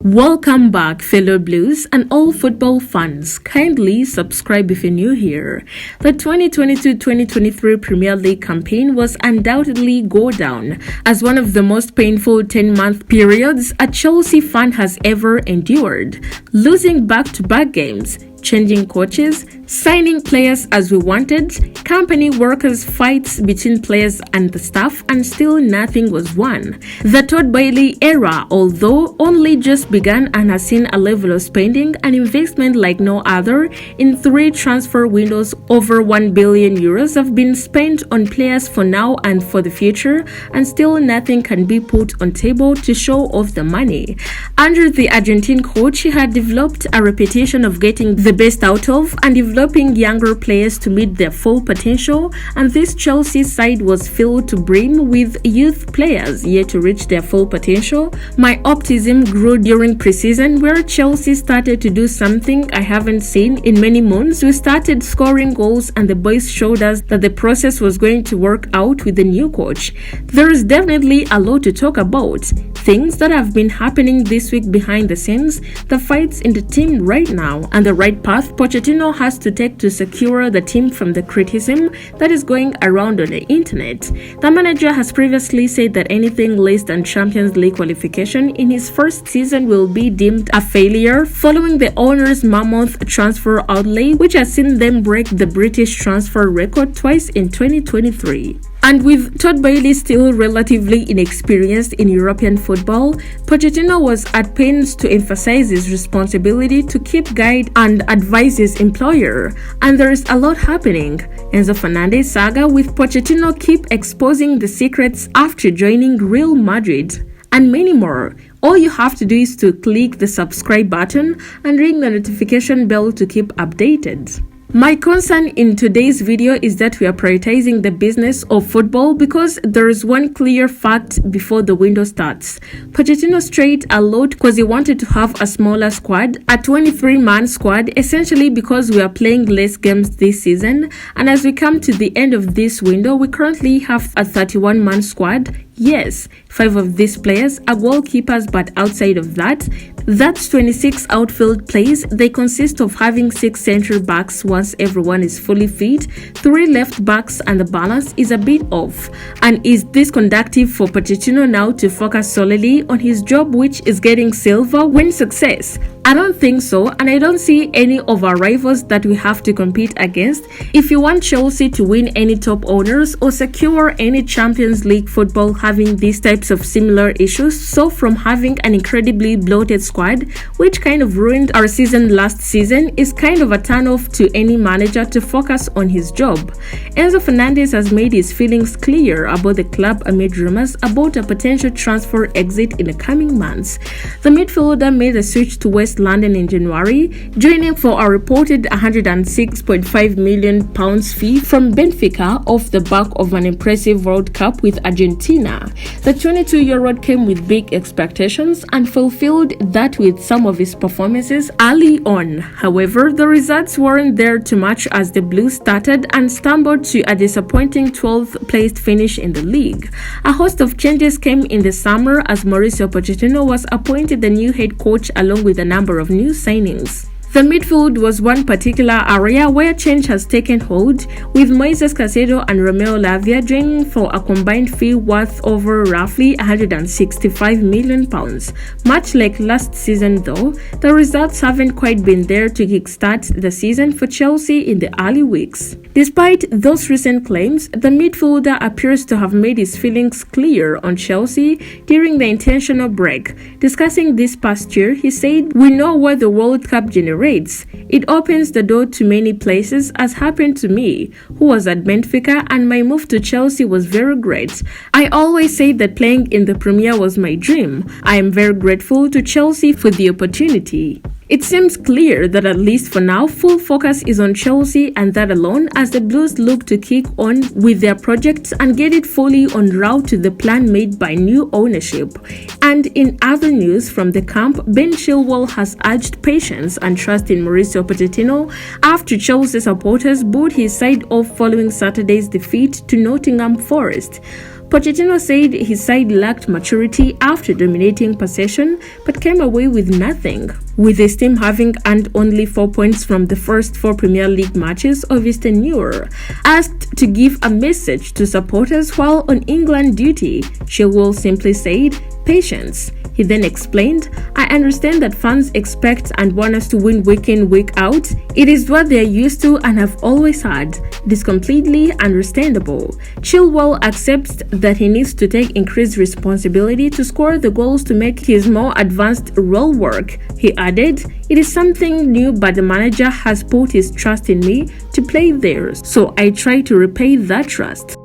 Welcome back, fellow Blues and all football fans. Kindly subscribe if you're new here. The 2022-2023 Premier League campaign was undoubtedly go down as one of the most painful 10-month periods a Chelsea fan has ever endured. Losing back-to-back games, changing coaches, signing players as we wanted, company workers fights between players and the staff, and still nothing was won. The Todd Boehly era, although only just began and has seen a level of spending and investment like no other, in 3 transfer windows over €1 billion have been spent on players for now and for the future, and still nothing can be put on table to show off the money. Under the Argentine coach, he had developed a reputation of getting the best out of and developing younger players to meet their full potential, and this Chelsea side was filled to brim with youth players yet to reach their full potential. My optimism grew during preseason, where Chelsea started to do something I haven't seen in many months. We started scoring goals and the boys showed us that the process was going to work out with the new coach. There is definitely a lot to talk about. Things that have been happening this week behind the scenes, the fights in the team right now, and the right path Pochettino has to take to secure the team from the criticism that is going around on the internet. The manager has previously said that anything less than Champions League qualification in his first season will be deemed a failure, following the owner's mammoth transfer outlay, which has seen them break the British transfer record twice in 2023. And with Todd Boehly still relatively inexperienced in European football, Pochettino was at pains to emphasize his responsibility to keep guide and advise his employer. And there is a lot happening. Enzo Fernandez saga with Pochettino keep exposing the secrets after joining Real Madrid, and many more. All you have to do is to click the subscribe button and ring the notification bell to keep updated. My concern in today's video is that we are prioritizing the business of football because there is one clear fact before the window starts. Pochettino strayed a lot because he wanted to have a smaller squad, a 23-man squad, essentially because we are playing less games this season, and as we come to the end of this window, we currently have a 31-man squad. Yes, 5 of these players are goalkeepers, but outside of that, that's 26 outfield plays. They consist of having 6 central backs once everyone is fully fit, 3 left backs, and the balance is a bit off. And is this conducive for Pochettino now to focus solely on his job, which is getting silver win success? I don't think so, and I don't see any of our rivals that we have to compete against. If you want Chelsea to win any top honors or secure any Champions League football, having these types of similar issues, so from having an incredibly bloated squad, which kind of ruined our season last season, is kind of a turn-off to any manager to focus on his job. Enzo Fernandez has made his feelings clear about the club amid rumors about a potential transfer exit in the coming months. The midfielder made a switch to West London in January, joining for a reported £106.5 million fee from Benfica off the back of an impressive World Cup with Argentina. The 22-year-old came with big expectations and fulfilled that with some of his performances early on. However, the results weren't there to match as the Blues started and stumbled to a disappointing 12th placed finish in the league. A host of changes came in the summer as Mauricio Pochettino was appointed the new head coach along with a number of new signings. The midfield was one particular area where change has taken hold, with Moises Caicedo and Romeo Lavia joining for a combined fee worth over roughly £165 million. Much like last season though, the results haven't quite been there to kickstart the season for Chelsea in the early weeks. Despite those recent claims, the midfielder appears to have made his feelings clear on Chelsea during the intentional break. Discussing this past year, he said, "We know what the World Cup generates. It opens the door to many places, as happened to me, who was at Benfica, and my move to Chelsea was very great. I always say that playing in the Premier was my dream. I am very grateful to Chelsea for the opportunity." It seems clear that at least for now, full focus is on Chelsea and that alone, as the Blues look to kick on with their projects and get it fully en route to the plan made by new ownership. And in other news from the camp, Ben Chilwell has urged patience and trust in Mauricio Pochettino after Chelsea supporters booed his side off following Saturday's defeat to Nottingham Forest. Pochettino said his side lacked maturity after dominating possession but came away with nothing, with his team having earned only 4 points from the first 4 Premier League matches of his tenure. Asked to give a message to supporters while on England duty, Chilwell simply said, "Patience." He then explained, "I understand that fans expect and want us to win week in, week out. It is what they are used to and have always had. It is completely understandable." Chilwell accepts that he needs to take increased responsibility to score the goals to make his more advanced role work. He added, "It is something new, but the manager has put his trust in me to play there, so I try to repay that trust."